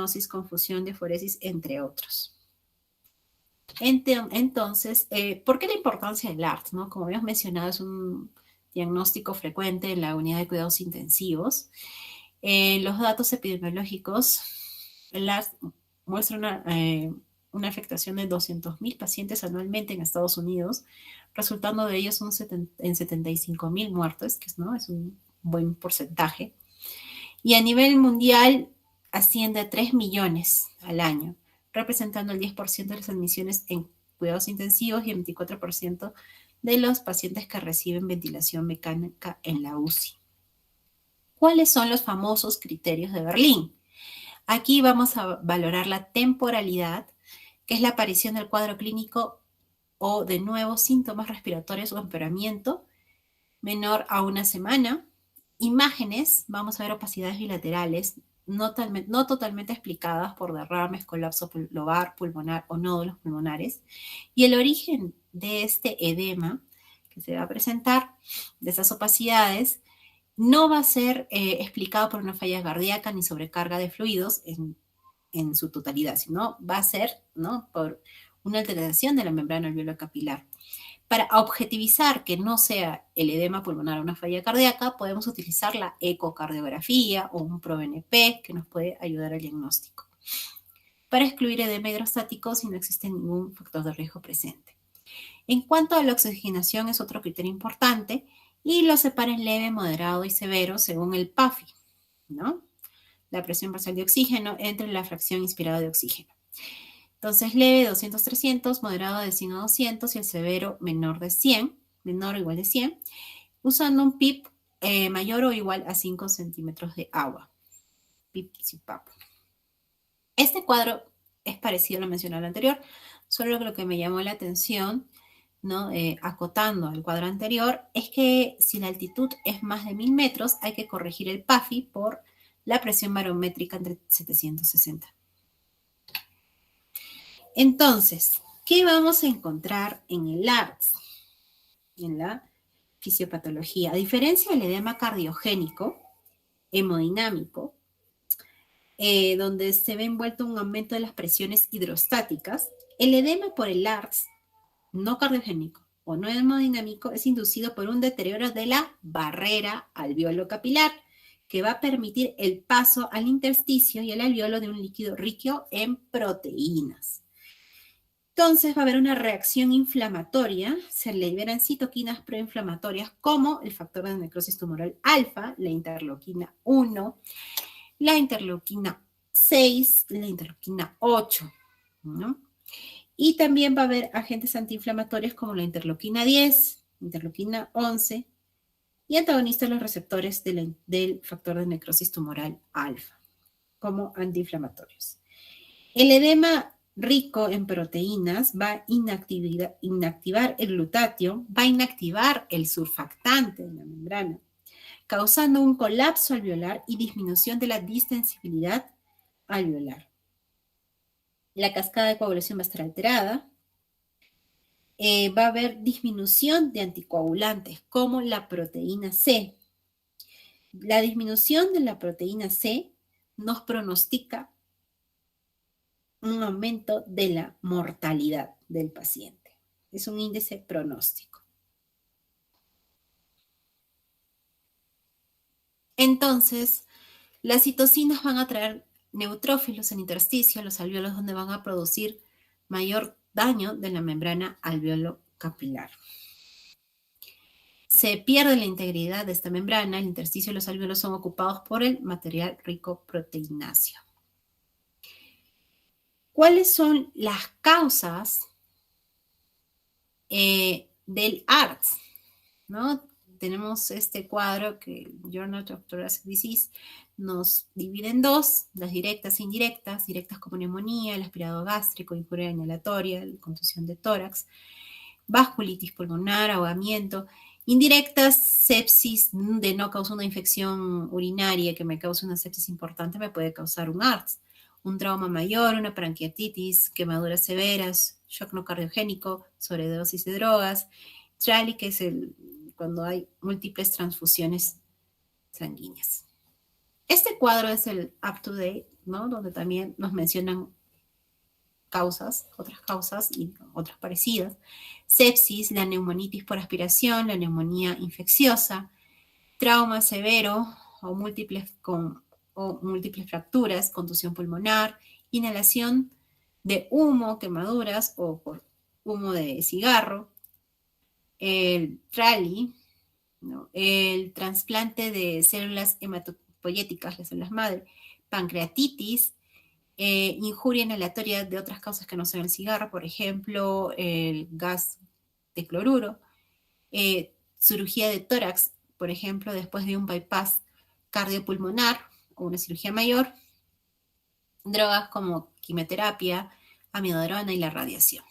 cianosis, confusión, diaforesis, entre otros. Entonces, ¿por qué la importancia del ART? ¿No? Como habíamos mencionado, es un diagnóstico frecuente en la unidad de cuidados intensivos. Los datos epidemiológicos, el ART muestra una afectación de 200.000 pacientes anualmente en Estados Unidos, resultando de ellos en 75.000 muertes, que ¿no? es un buen porcentaje. Y a nivel mundial asciende a 3 millones al año, representando el 10% de las admisiones en cuidados intensivos y el 24% de los pacientes que reciben ventilación mecánica en la UCI. ¿Cuáles son los famosos criterios de Berlín? Aquí vamos a valorar la temporalidad, que es la aparición del cuadro clínico o de nuevos síntomas respiratorios o empeoramiento menor a una semana. Imágenes, vamos a ver opacidades bilaterales no totalmente explicadas por derrames, colapso lobar, pulmonar o nódulos pulmonares. Y el origen de este edema que se va a presentar, de esas opacidades, no va a ser explicado por una falla cardíaca ni sobrecarga de fluidos en su totalidad, sino va a ser, ¿no?, por una alteración de la membrana alveolar capilar. Para objetivizar que no sea el edema pulmonar o una falla cardíaca, podemos utilizar la ecocardiografía o un ProBNP que nos puede ayudar al diagnóstico. Para excluir edema hidrostático si no existe ningún factor de riesgo presente. En cuanto a la oxigenación, es otro criterio importante y lo separa en leve, moderado y severo según el PAFI, ¿no? La presión parcial de oxígeno entre la fracción inspirada de oxígeno. Entonces, leve 200-300, moderado de 100 a 200 y el severo menor de 100, menor o igual de 100, usando un PIP mayor o igual a 5 centímetros de agua. PIP-CPAP. Este cuadro es parecido a lo mencionado anterior, solo lo que me llamó la atención, ¿no? Acotando al cuadro anterior, es que si la altitud es más de 1000 metros, hay que corregir el PAFI por la presión barométrica entre 760. Entonces, ¿qué vamos a encontrar en el ARTS? En la fisiopatología. A diferencia del edema cardiogénico, hemodinámico, donde se ve envuelto un aumento de las presiones hidrostáticas, el edema por el ARTS no cardiogénico o no hemodinámico es inducido por un deterioro de la barrera alveolo-capilar, que va a permitir el paso al intersticio y al alveolo de un líquido rico en proteínas. Entonces va a haber una reacción inflamatoria, se liberan citoquinas proinflamatorias como el factor de necrosis tumoral alfa, la interleuquina 1, la interleuquina 6, la interleuquina 8, ¿no? Y también va a haber agentes antiinflamatorios como la interleuquina 10, interleuquina 11 y antagonistas de los receptores del factor de necrosis tumoral alfa como antiinflamatorios. El edema rico en proteínas va a inactivar el glutatio, va a inactivar el surfactante de la membrana, causando un colapso alveolar y disminución de la distensibilidad alveolar. La cascada de coagulación va a estar alterada. Va a haber disminución de anticoagulantes como la proteína C. La disminución de la proteína C nos pronostica un aumento de la mortalidad del paciente. Es un índice pronóstico. Entonces, las citocinas van a traer neutrófilos en intersticio, los alveolos, donde van a producir mayor daño de la membrana alveolo-capilar. Se pierde la integridad de esta membrana, el intersticio y los alveolos son ocupados por el material rico proteináceo. ¿Cuáles son las causas del ARTS? ¿No? Tenemos este cuadro que el Journal of Thoracic Disease nos divide en dos, las directas e indirectas, directas como neumonía, el aspirado gástrico, injuria inhalatoria, la contusión de tórax, vasculitis pulmonar, ahogamiento, indirectas, sepsis de no causa una infección urinaria que me cause una sepsis importante, me puede causar un ARTS, un trauma mayor, una pancreatitis, quemaduras severas, shock no cardiogénico, sobredosis de drogas, TRALI, que es cuando hay múltiples transfusiones sanguíneas. Este cuadro es el up-to-date, ¿no? Donde también nos mencionan otras causas y otras parecidas. Sepsis, la neumonitis por aspiración, la neumonía infecciosa, trauma severo o múltiples fracturas, contusión pulmonar, inhalación de humo, quemaduras o por humo de cigarro, el TRALI, ¿no? El trasplante de células hematopoyéticas, las células madre, pancreatitis, injuria inhalatoria de otras causas que no sean el cigarro, por ejemplo, el gas de cloruro, cirugía de tórax, por ejemplo, después de un bypass cardiopulmonar o una cirugía mayor, drogas como quimioterapia, amiodarona y la radiación.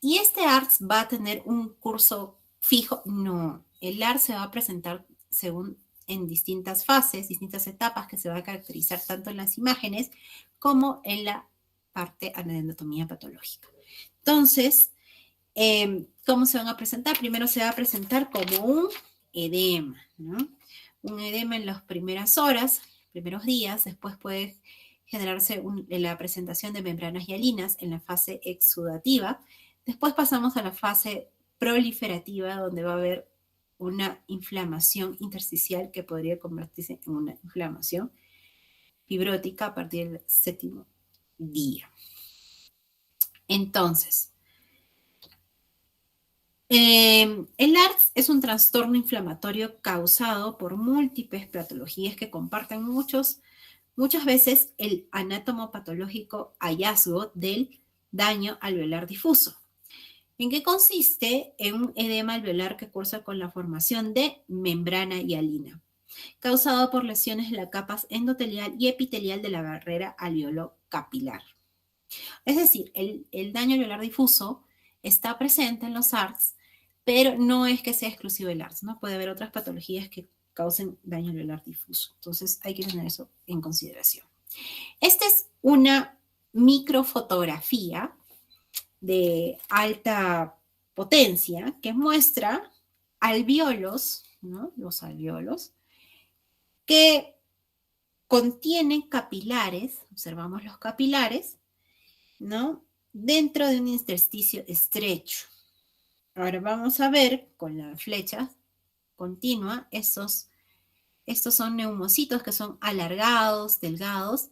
¿Y este ARTS va a tener un curso fijo? No, el ARTS se va a presentar según en distintas fases, distintas etapas que se va a caracterizar tanto en las imágenes como en la parte de anatomía patológica. Entonces, ¿cómo se van a presentar? Primero se va a presentar como un edema, ¿no? Un edema en las primeras horas, primeros días, después puede generarse la presentación de membranas hialinas en la fase exudativa. Después pasamos a la fase proliferativa, donde va a haber una inflamación intersticial que podría convertirse en una inflamación fibrótica a partir del 7º día. Entonces, el ARTS es un trastorno inflamatorio causado por múltiples patologías que comparten muchas veces el anatomopatológico hallazgo del daño alveolar difuso. ¿En qué consiste? En un edema alveolar que cursa con la formación de membrana hialina, causado por lesiones en la capa endotelial y epitelial de la barrera alveolo-capilar. Es decir, el daño alveolar difuso está presente en los ARTS, pero no es que sea exclusivo del ARTS, ¿no? Puede haber otras patologías que causen daño alveolar difuso. Entonces hay que tener eso en consideración. Esta es una microfotografía de alta potencia que muestra alvéolos, ¿no? Los alvéolos, que contienen capilares, observamos los capilares, ¿no? Dentro de un intersticio estrecho. Ahora vamos a ver con la flecha continua, estos son neumocitos que son alargados, delgados,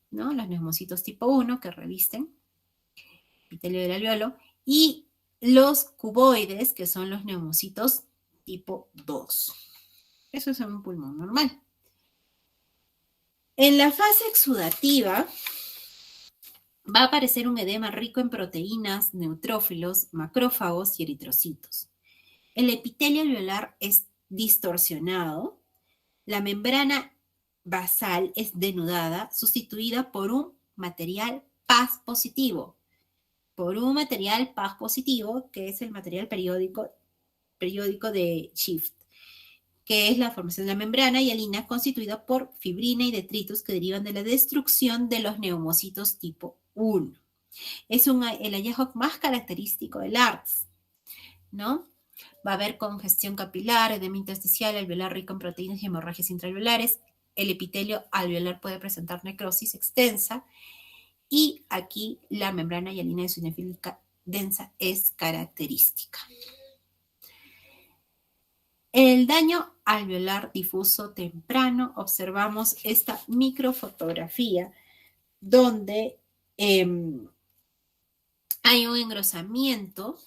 ¿no? Los neumocitos tipo 1 que revisten epitelio del alveolo, y los cuboides, que son los neumocitos tipo 2. Eso es en un pulmón normal. En la fase exudativa va a aparecer un edema rico en proteínas, neutrófilos, macrófagos y eritrocitos. El epitelio alveolar es distorsionado, la membrana basal es denudada, sustituida por un material Paz positivo, que es el material periódico de Schiff, que es la formación de la membrana hialina constituida por fibrina y detritus que derivan de la destrucción de los neumocitos tipo 1. Es el hallazgo más característico del ARTS, ¿no? Va a haber congestión capilar, edema intersticial, alveolar rico en proteínas y hemorragias intraalveolares. El epitelio alveolar puede presentar necrosis extensa y aquí la membrana hialina eosinofílica densa es característica. El daño alveolar difuso temprano, observamos esta microfotografía donde hay un engrosamiento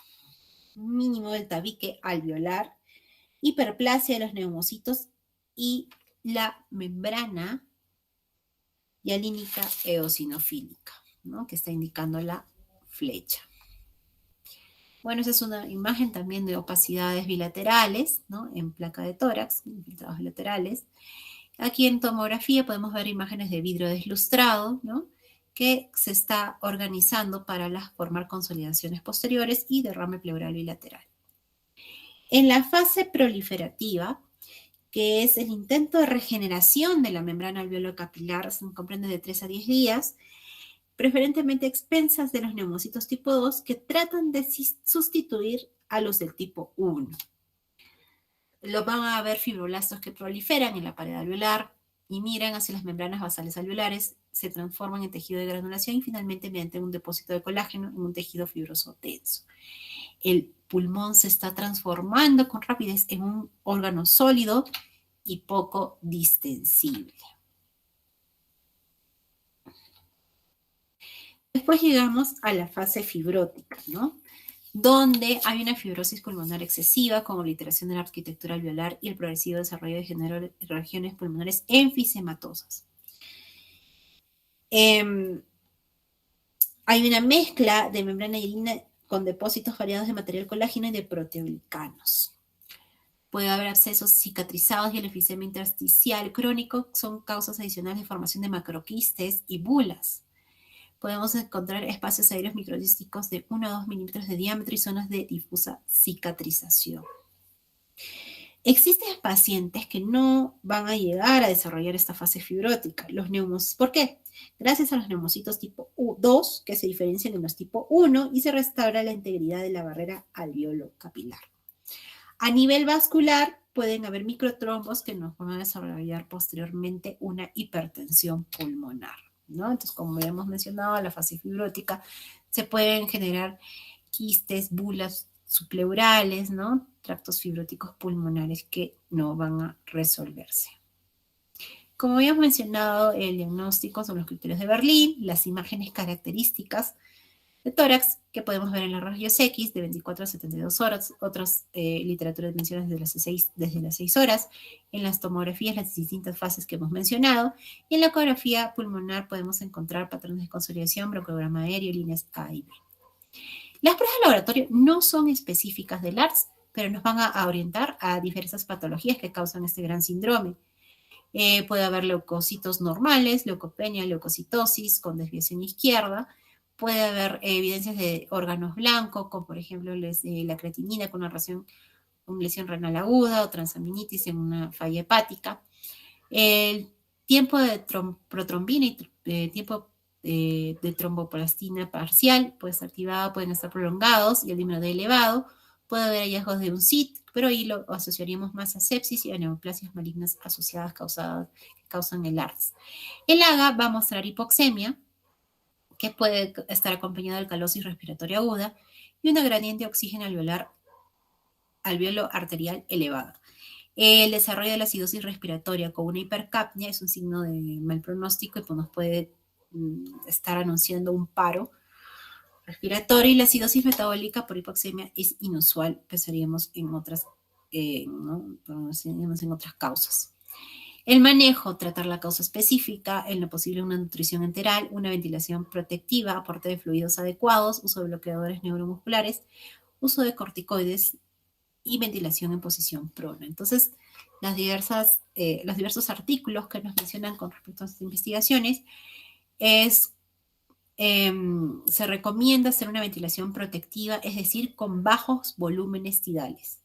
mínimo del tabique alveolar, hiperplasia de los neumocitos y la membrana hialínica eosinofílica, ¿no? Que está indicando la flecha. Bueno, esa es una imagen también de opacidades bilaterales, ¿no? En placa de tórax, infiltrados bilaterales. Aquí en tomografía podemos ver imágenes de vidrio deslustrado, ¿no? Que se está organizando para formar consolidaciones posteriores y derrame pleural bilateral. En la fase proliferativa, que es el intento de regeneración de la membrana alveolo-capilar, se comprende de 3 a 10 días, preferentemente expensas de los neumocitos tipo 2 que tratan de sustituir a los del tipo 1. Lo van a ver fibroblastos que proliferan en la pared alveolar y migran hacia las membranas basales alveolares, se transforman en tejido de granulación y finalmente mediante un depósito de colágeno en un tejido fibroso denso. El pulmón se está transformando con rapidez en un órgano sólido y poco distensible. Después llegamos a la fase fibrótica, ¿no? Donde hay una fibrosis pulmonar excesiva con obliteración de la arquitectura alveolar y el progresivo desarrollo de regiones pulmonares enfisematosas. Hay una mezcla de membrana hialina con depósitos variados de material colágeno y de proteoglicanos. Puede haber abscesos cicatrizados y el enfisema intersticial crónico son causas adicionales de formación de macroquistes y bulas. Podemos encontrar espacios aéreos microdísticos de 1 a 2 milímetros de diámetro y zonas de difusa cicatrización. Existen pacientes que no van a llegar a desarrollar esta fase fibrótica. ¿Por qué? Gracias a los neumocitos tipo 2 que se diferencian de los tipo 1 y se restaura la integridad de la barrera alveolo-capilar. A nivel vascular pueden haber microtrombos que nos van a desarrollar posteriormente una hipertensión pulmonar, ¿no? Entonces, como ya hemos mencionado, la fase fibrótica se pueden generar quistes, bulas subpleurales, ¿no? Tractos fibróticos pulmonares que no van a resolverse. Como habíamos mencionado, el diagnóstico son los criterios de Berlín, las imágenes características de tórax que podemos ver en los rayos X de 24 a 72 horas, otras literaturas mencionan desde las 6 horas, en las tomografías las distintas fases que hemos mencionado, y en la ecografía pulmonar podemos encontrar patrones de consolidación, broncograma aéreo, líneas A y B. Las pruebas de laboratorio no son específicas del ARTS, pero nos van a orientar a diversas patologías que causan este gran síndrome. Puede haber leucocitos normales, leucopenia, leucocitosis con desviación izquierda. Puede haber evidencias de órganos blancos, como por ejemplo la creatinina con una lesión renal aguda o transaminitis en una falla hepática. El tiempo de protrombina y tiempo de tromboplastina parcial puede estar activado, pueden estar prolongados y el número de elevado. Puede haber hallazgos de un CIT, pero ahí lo asociaríamos más a sepsis y a neoplasias malignas asociadas que causan el ARTS. El AGA va a mostrar hipoxemia, que puede estar acompañada de alcalosis respiratoria aguda y una gradiente de oxígeno alveolo arterial elevada. El desarrollo de la acidosis respiratoria con una hipercapnia es un signo de mal pronóstico y pues nos puede estar anunciando un paro respiratorio, y la acidosis metabólica por hipoxemia es inusual, pensaríamos en otras, ¿no? en otras causas. El manejo, tratar la causa específica, en lo posible una nutrición enteral, una ventilación protectiva, aporte de fluidos adecuados, uso de bloqueadores neuromusculares, uso de corticoides y ventilación en posición prona. Entonces, los diversos artículos que nos mencionan con respecto a estas investigaciones se recomienda hacer una ventilación protectiva, es decir, con bajos volúmenes tidales.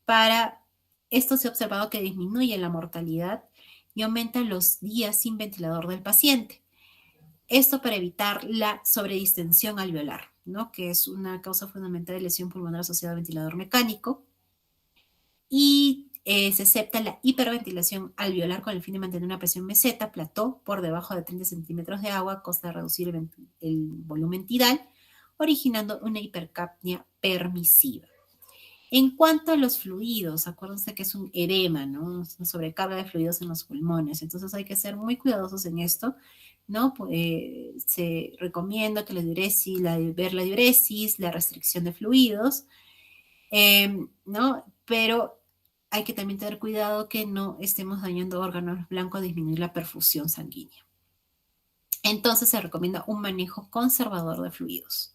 Para esto se ha observado que disminuye la mortalidad y aumenta los días sin ventilador del paciente. Esto para evitar la sobredistensión alveolar, ¿no? Que es una causa fundamental de lesión pulmonar asociada a ventilador mecánico. Y se acepta la hiperventilación alveolar con el fin de mantener una presión meseta, plató, por debajo de 30 centímetros de agua, a costa de reducir el volumen tidal, originando una hipercapnia permisiva. En cuanto a los fluidos, acuérdense que es un edema, ¿no? Una sobrecarga de fluidos en los pulmones, entonces hay que ser muy cuidadosos en esto, ¿no? Se recomienda que ver la diuresis, la restricción de fluidos, ¿no? Pero hay que también tener cuidado que no estemos dañando órganos blancos, disminuir la perfusión sanguínea. Entonces se recomienda un manejo conservador de fluidos.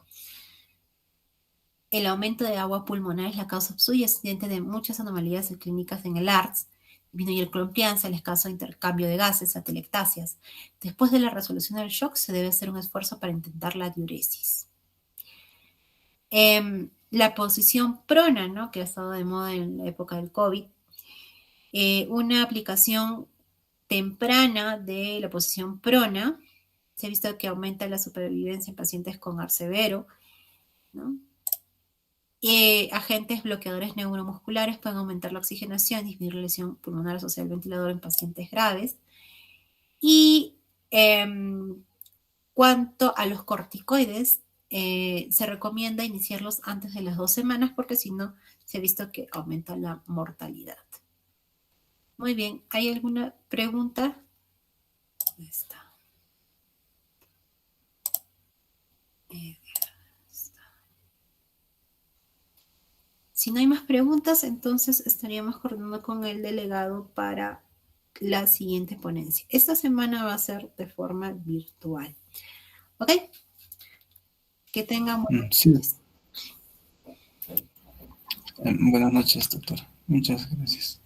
El aumento de agua pulmonar es la causa subyacente de muchas anomalías clínicas en el ARTS. Disminuir confianza, el escaso intercambio de gases, atelectasias. Después de la resolución del shock, se debe hacer un esfuerzo para intentar la diuresis. La posición prona, ¿no? Que ha estado de moda en la época del COVID. Una aplicación temprana de la posición prona, se ha visto que aumenta la supervivencia en pacientes con ARTS severo, ¿no? Agentes bloqueadores neuromusculares pueden aumentar la oxigenación, disminuir la lesión pulmonar asociada al ventilador en pacientes graves. Y cuanto a los corticoides, se recomienda iniciarlos antes de las 2 semanas porque si no, se ha visto que aumenta la mortalidad. Muy bien, ¿hay alguna pregunta? Ahí está. Si no hay más preguntas, entonces estaríamos coordinando con el delegado para la siguiente ponencia. Esta semana va a ser de forma virtual. ¿Ok? Que tengan buenas Sí. noches. Buenas noches, doctor. Muchas gracias.